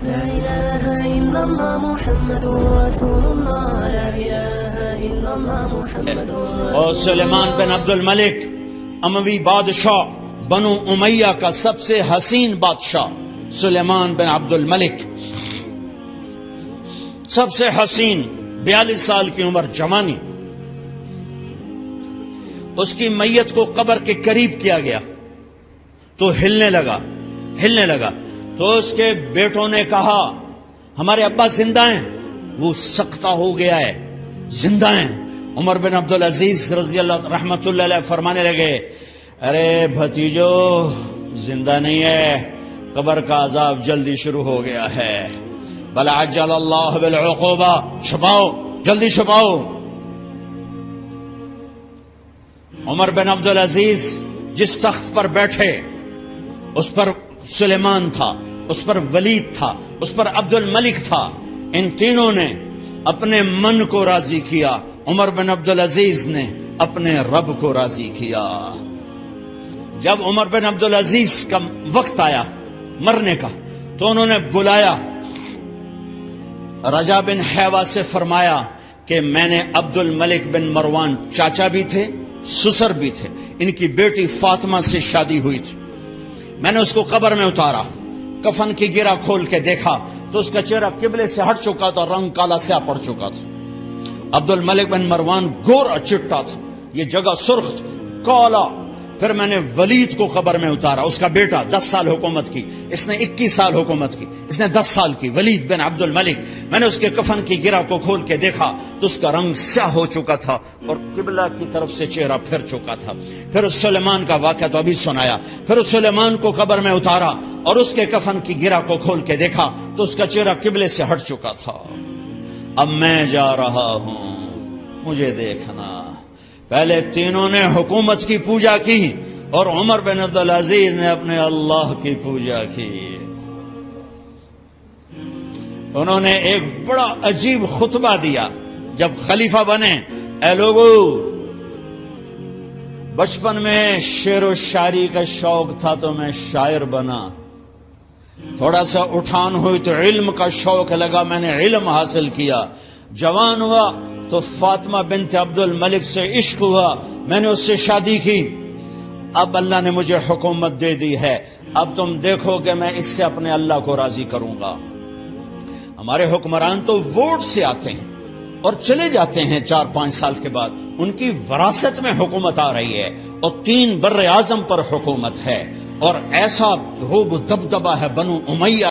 لا إله إلا الله محمد رسول الله لا إله إلا الله محمد رسول اور سلیمان بن عبد الملک اموی بادشاہ بنو امیہ کا سب سے حسین بادشاہ سلیمان بن عبد الملک، سب سے حسین، 42 سال کی عمر، جوانی. اس کی میت کو قبر کے قریب کیا گیا تو ہلنے لگا تو اس کے بیٹوں نے کہا ہمارے ابا زندہ ہیں. وہ سکتہ ہو گیا ہے، زندہ ہیں. عمر بن عبدالعزیز رضی اللہ رحمت اللہ علیہ فرمانے لگے ارے بھتیجو زندہ نہیں ہے، قبر کا عذاب جلدی شروع ہو گیا ہے. بل عجل اللہ بالعقوبہ، چھپاؤ، جلدی چھپاؤ. عمر بن عبدالعزیز جس تخت پر بیٹھے اس پر سلیمان تھا، اس پر ولید تھا، اس پر عبد الملک تھا. ان تینوں نے اپنے من کو راضی کیا، عمر بن عبدالعزیز نے اپنے رب کو راضی کیا. جب عمر بن عبدالعزیز کا وقت آیا مرنے کا تو انہوں نے بلایا رجا بن حیوہ سے، فرمایا کہ میں نے عبد الملک بن مروان چاچا بھی تھے، سسر بھی تھے، ان کی بیٹی فاطمہ سے شادی ہوئی تھی. میں نے اس کو قبر میں اتارا، کفن کی گرہ کھول کے دیکھا تو اس کا چہرہ قبلے سے ہٹ چکا تھا، رنگ کالا سیاہ پڑ چکا تھا. عبد الملک بن مروان گورا چٹا تھا، یہ جگہ سرخ تھی، کالا. پھر میں نے ولید کو قبر میں اتارا، اس کا بیٹا 10 سال حکومت کی، اس نے 21 سال حکومت کی، اس نے 10 سال کی، ولید بن عبد الملک. میں نے اس کے کفن کی گرہ کو کھول کے دیکھا تو اس کا رنگ سیاہ ہو چکا تھا اور قبلہ کی طرف سے چہرہ پھر چکا تھا. پھر اس سلیمان کا واقعہ تو ابھی سنایا. پھر اس سلیمان کو قبر میں اتارا اور اس کے کفن کی گرہ کو کھول کے دیکھا تو اس کا چہرہ قبلے سے ہٹ چکا تھا. اب میں جا رہا ہوں، مجھے دیکھنا. پہلے تینوں نے حکومت کی پوجا کی اور عمر بن عبدالعزیز نے اپنے اللہ کی پوجا کی. انہوں نے ایک بڑا عجیب خطبہ دیا جب خلیفہ بنے. اے لوگو، بچپن میں شعر و شاعری کا شوق تھا تو میں شاعر بنا. تھوڑا سا اٹھان ہوئی تو علم کا شوق لگا، میں نے علم حاصل کیا. جوان ہوا تو فاطمہ بنت عبد الملک سے عشق ہوا، میں نے اس سے شادی کی. اب اللہ نے مجھے حکومت دے دی ہے، اب تم دیکھو کہ میں اس سے اپنے اللہ کو راضی کروں گا. ہمارے حکمران تو ووٹ سے آتے ہیں اور چلے جاتے ہیں 4-5 سال کے بعد، ان کی وراثت میں حکومت آ رہی ہے اور 3 بر اعظم پر حکومت ہے اور ایسا رعب و دبدبہ ہے بنو امیہ